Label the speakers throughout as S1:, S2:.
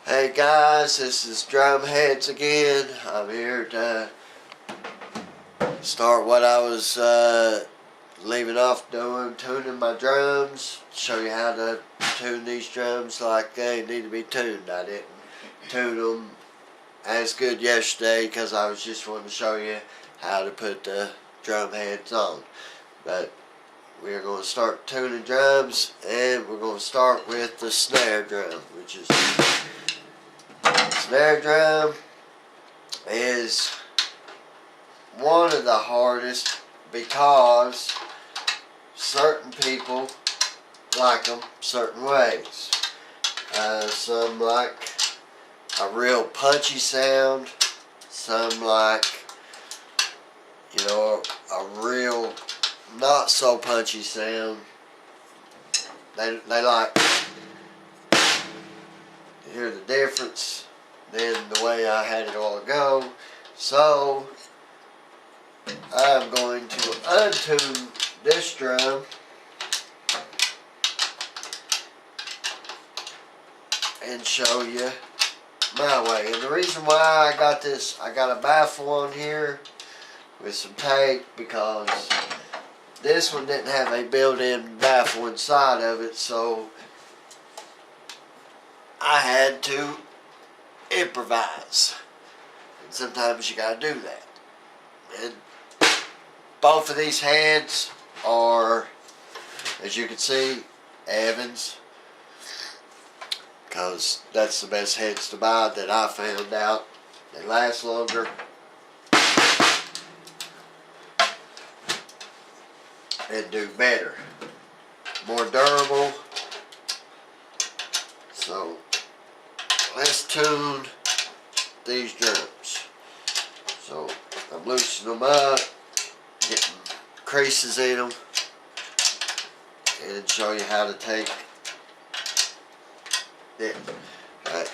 S1: Hey guys, this is Drumheads again. I'm here to start what I was leaving off doing, tuning my drums. Show you how to tune these drums like they need to be tuned. I didn't tune them as good yesterday because I was just wanting to show you how to put the drum heads on. But we're going to start tuning drums, and we're going to start with the snare drum, which is snare drum is one of the hardest because certain people like them certain ways. Some like a real punchy sound, some like, you know, a real not so punchy sound. They like to hear the difference than the way I had it all ago. So I'm going to untune this drum and show you my way. And the reason why I got this, I got a baffle on here with some tape because this one didn't have a built-in baffle inside of it, so I had to improvise. And sometimes you gotta do that. And both of these heads are, as you can see, Evans, because that's the best heads to buy that I found out. They last longer and do better, more durable. So let's tune these drums. So I'm loosening them up, getting creases in them, and show you how to take it.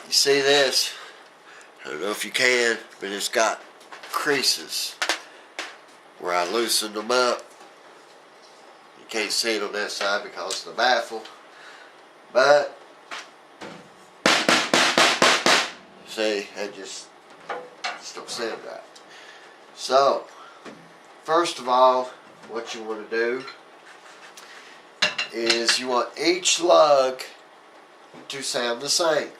S1: You see this? I don't know if you can, but it's got creases where I loosened them up. You can't see it on that side because of the baffle, but see, it just don't sound right. So, first of all, what you want to do is you want each lug to sound the same.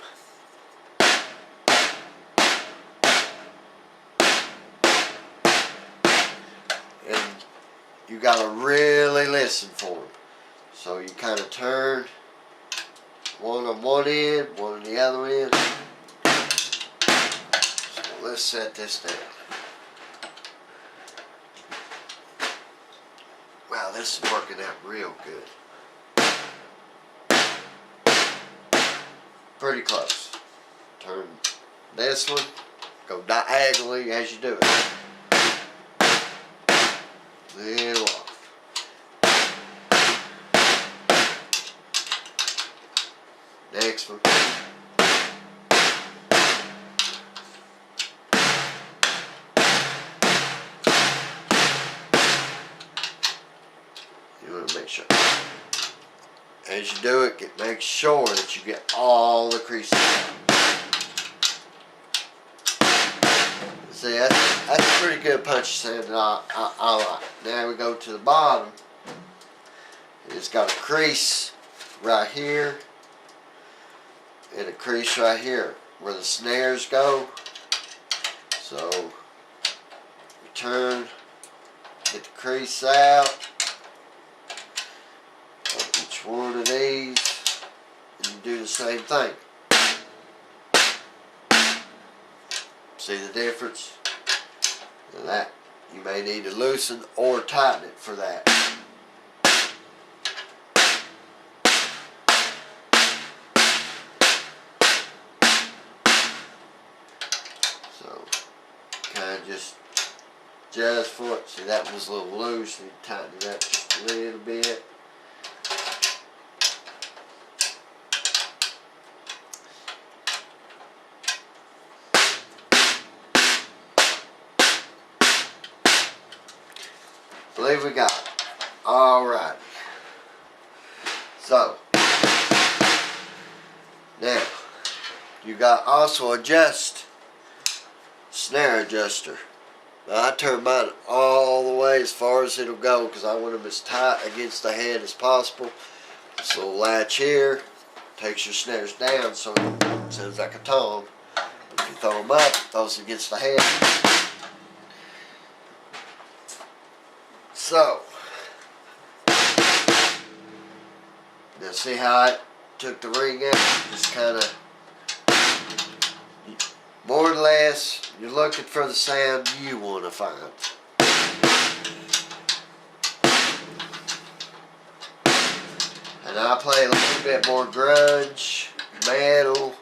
S1: And you got to really listen for them. So you kind of turn one on one end, one on the other end. Let's set this down. Wow, this is working out real good. Pretty close. Turn this one, go diagonally as you do it. Then off. Next one. You want to make sure, as you do it, make sure that you get all the creases. See, that's a pretty good punchy sound that I like. Now we go to the bottom. It's got a crease right here and a crease right here where the snares go. So we turn, get the crease out of each one of these, and you do the same thing. See the difference? And that you may need to loosen or tighten it for that. So kind of just for it. See, that was a little loose. Need to tighten it up just a little bit. I believe we got it. Alright. So, now, you got also adjust snare adjuster. Now I turn mine all the way as far as it'll go because I want them as tight against the head as possible. So latch here takes your snares down so it sounds like a tom. If you throw them up, it throws against the head. So now see how I took the ring out? Just kind of, more or less, you're looking for the sound you want to find. And I play a little bit more grunge, metal.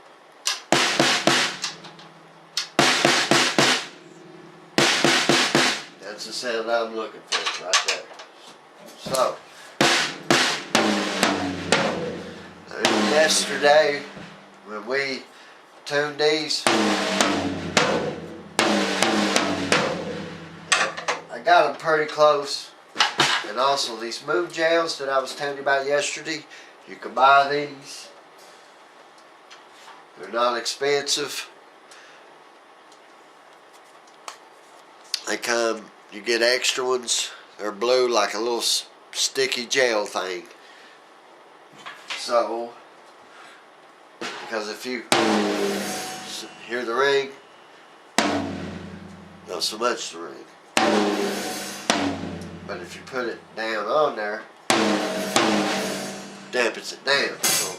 S1: That's the sound I'm looking for right there. So, yesterday when we tuned these, I got them pretty close. And also these move gels that I was telling you about yesterday, you can buy these. They're not expensive. They come, you get extra ones. They're blue like a little sticky gel thing. So, because if you hear the ring, not so much the ring. But if you put it down on there, dampens it down. So,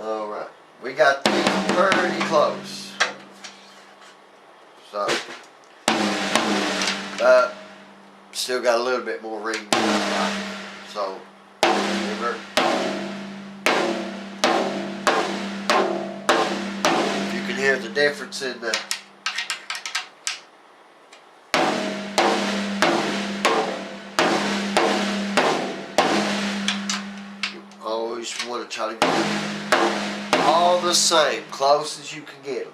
S1: alright, we got these pretty close. So, but still got a little bit more ring. So, remember, you can hear the difference in the want to try to get them all the same, close as you can get them.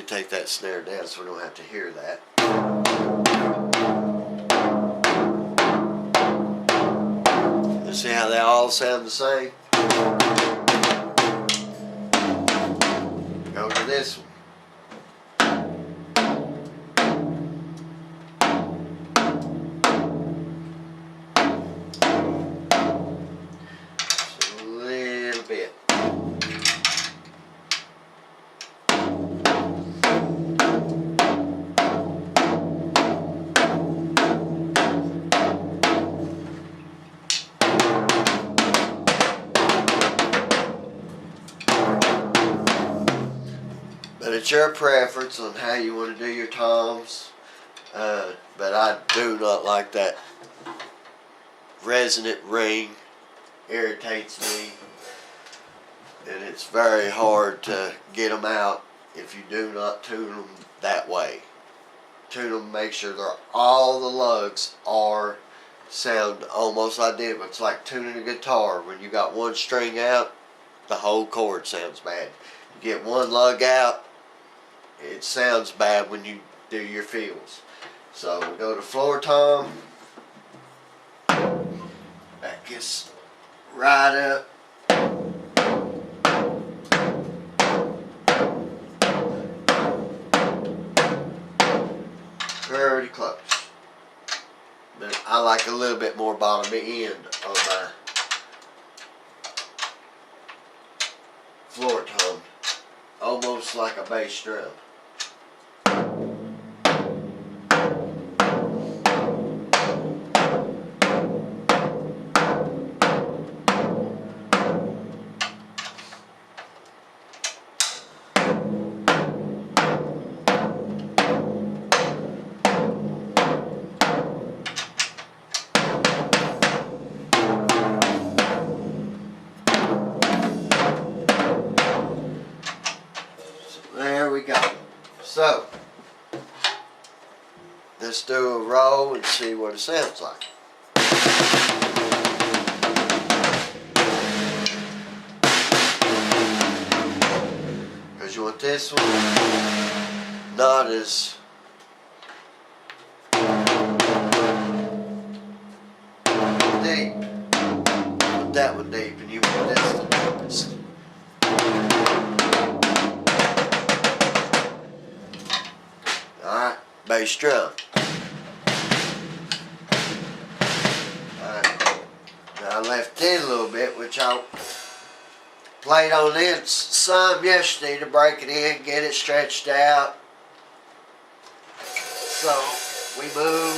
S1: Take that snare down so we don't have to hear that. You see how they all sound the same? Go to this one. Just a little bit. But it's your preference on how you want to do your toms. But I do not like that resonant ring. Irritates me. And it's very hard to get them out if you do not tune them that way. Tune them, make sure all the lugs sound almost identical. It's like tuning a guitar. When you got one string out, the whole chord sounds bad. You get one lug out, it sounds bad when you do your fills. So we go to floor tom. Back this right up. Pretty close. But I like a little bit more bottom end on my floor tom. Almost like a bass drum. let's do a roll and see what it sounds like. Because you want this one not as deep. Put that one deep, and you want this the deepest. Alright, bass drum. Alright, now I left it in a little bit, which I played on it some yesterday to break it in, get it stretched out. So we move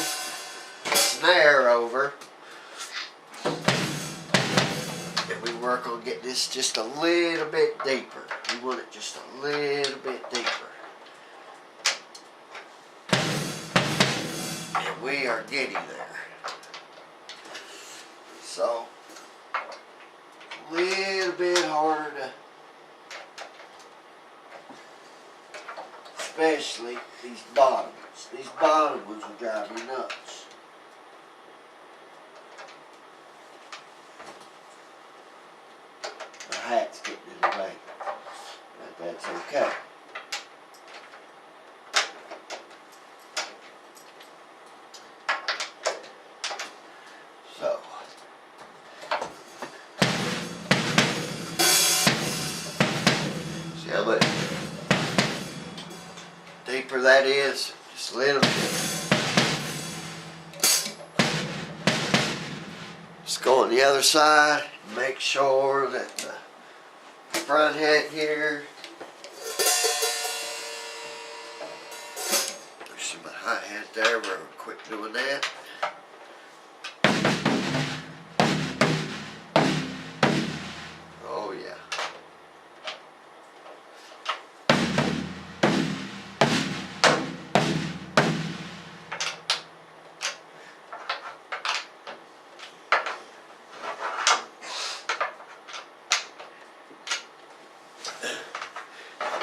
S1: the snare over, and we work on getting this just a little bit deeper. We want it just a little bit deeper. And we are getting there. So a little bit harder to, especially these bottom ones. These bottom ones will drive me nuts. My hat's getting in the way, but that's okay. So, see how much deeper that is? Just a little bit. Just go on the other side. Make sure that the front head here. There's some hi-hat there. We're gonna quit doing that. Oh yeah.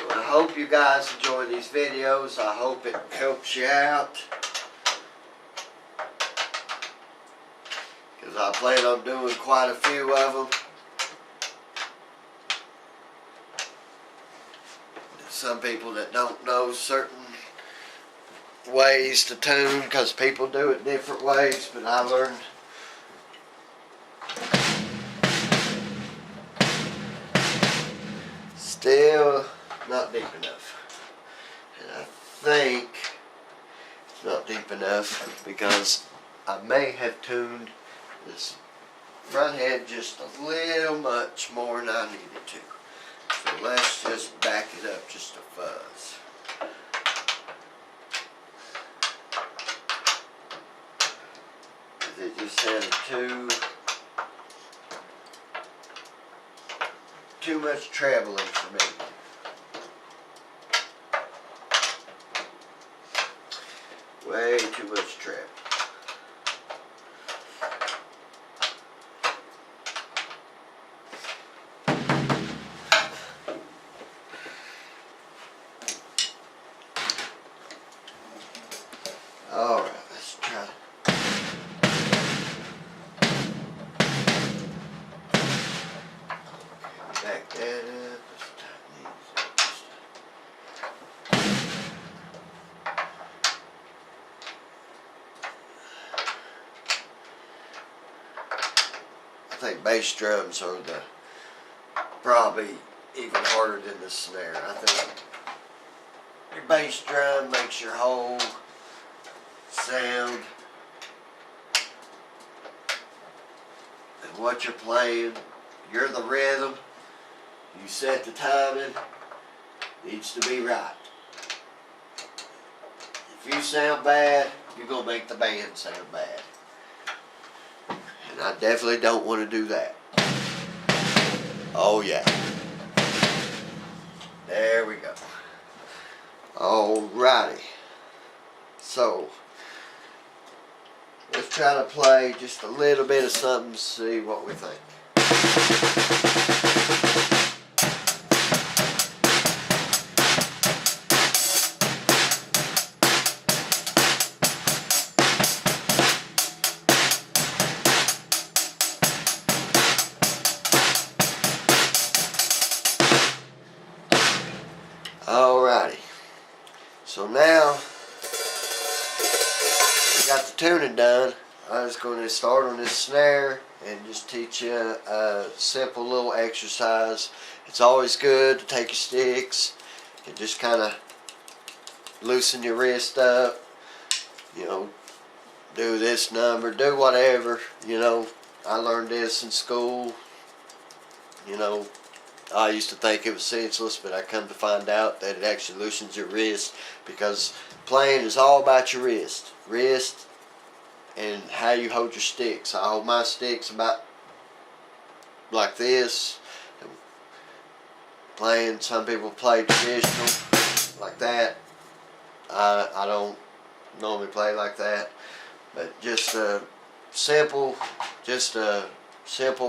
S1: I hope you guys enjoy these videos. I hope it helps you out, because I plan on doing quite a few of them. Some people that don't know certain ways to tune, because people do it different ways, but I learned still not deep enough. And I think it's not deep enough because I may have tuned this front head just a little much more than I needed to. So let's just back it up just a fuzz. It just had too much traveling for me. Way too much travel. Alright, let's try. Back that up. Let's tighten these up just I think bass drums are probably even harder than the snare. I think your bass drum makes your whole sound and what you're playing. You're the rhythm. You set the timing. Needs to be right. If you sound bad, you're gonna make the band sound bad. And I definitely don't want to do that. Oh yeah. There we go. Alrighty. So let's try to play just a little bit of something to see what we think. So now we got the tuning done. I was going to start on this snare and just teach you a simple little exercise. It's always good to take your sticks and just kind of loosen your wrist up, you know, do this number, do whatever, you know. I learned this in school, you know. I used to think it was senseless, but I come to find out that it actually loosens your wrist, because playing is all about your wrist and how you hold your sticks. I hold my sticks about like this. Playing, some people play traditional like that. I don't normally play like that, but just a simple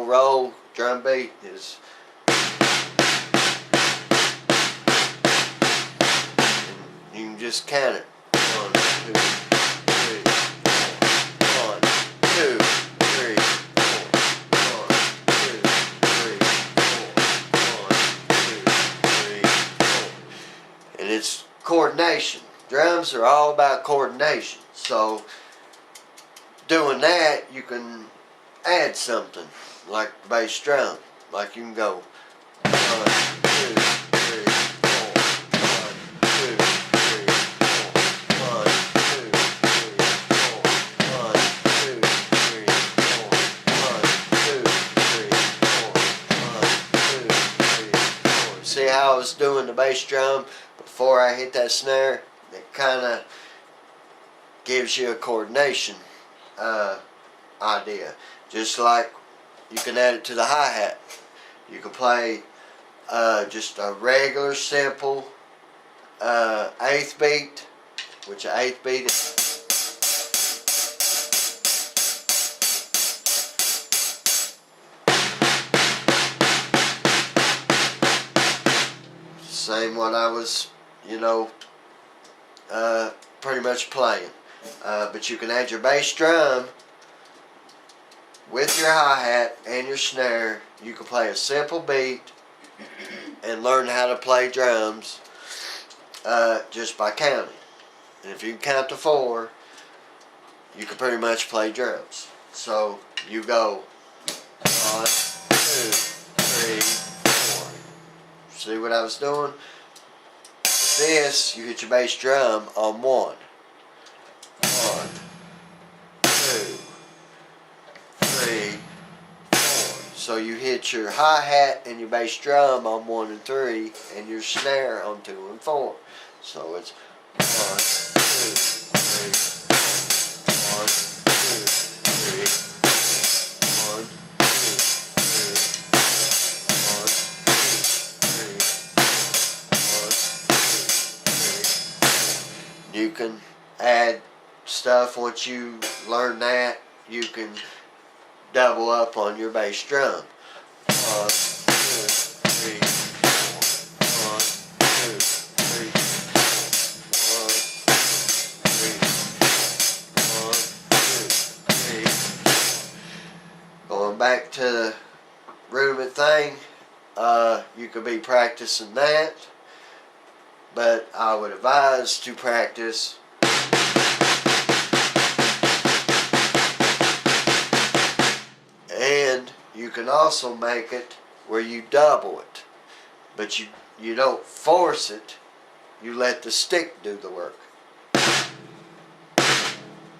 S1: roll drum beat is. You can just count it. 1, 2, 3, 4. 1, 2, 3, 4. 1, 2, 3, 4. 1, 2, 3, 4. And it's coordination. Drums are all about coordination. So doing that, you can add something like the bass drum. Like you can go 1, 2, 3, 4. 1, 2, 3, 4. 1, 2, 3, 4. 1, 2, 3, 4. 1, 2, 3, 4. 1, 2, 3, 4. See how I was doing the bass drum before I hit that snare? It kind of gives you a coordination idea. Just like you can add it to the hi-hat. You can play just a regular simple eighth beat, which an eighth beat is. Same what I was, you know, pretty much playing. But you can add your bass drum with your hi-hat and your snare. You can play a simple beat and learn how to play drums just by counting. And if you can count to 4, you can pretty much play drums. So you go 1, 2, 3, 4. See what I was doing? With this, you hit your bass drum on 1. 1, 2, 3, 4. So you hit your hi-hat and your bass drum on 1 and 3, and your snare on 2 and 4. So it's 1, 2, 3, 4. 1, 2, 3, 4. 1, 2, 3, 4. 1, 2, 3, 1, 2, 3. You can add stuff. Once you learn that, you can double up on your bass drum. 1, 2, 3, 4. 1, 2, 3, 4. 1, 2, 3. 1, 2, 3. Going back to the rudiment thing, you could be practicing that, but I would advise to practice and you can also make it where you double it, but you don't force it, you let the stick do the work.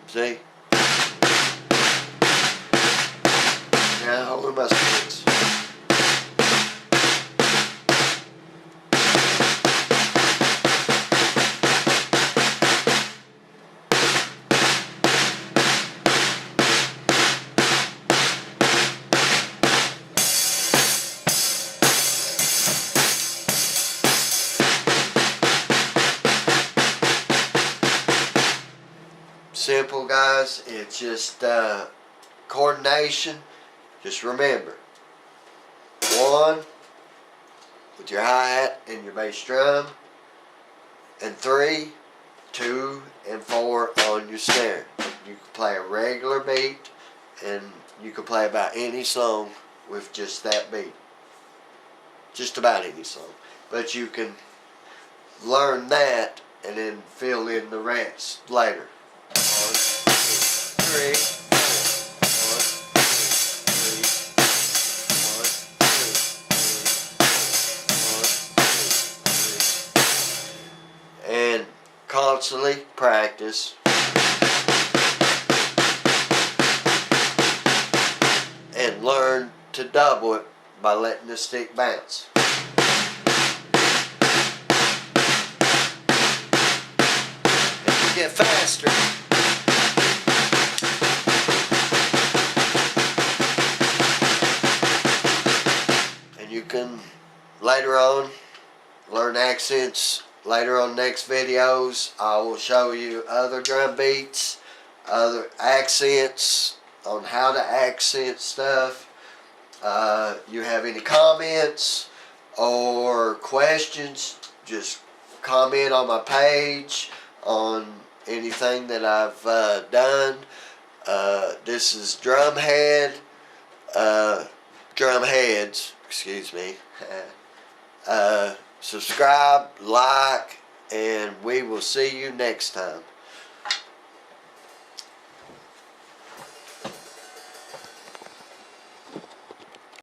S1: See? Now hold on my sticks. Simple, guys. It's just coordination. Just remember, 1 with your hi-hat and your bass drum, and 3, 2, and 4 on your snare. You can play a regular beat, and you can play about any song with just that beat. Just about any song. But you can learn that and then fill in the rest later. 1, 2, 3, 4. 1, 2, 3. 1, 2, 3. 1, 2, 3. And constantly practice. And learn to double it by letting the stick bounce. And you get faster. And you can later on learn accents. Later on next videos I will show you other drum beats, other accents, on how to accent stuff. You have any comments or questions, just comment on my page on anything that I've done. This is drumheads, excuse me. Subscribe, like, and we will see you next time.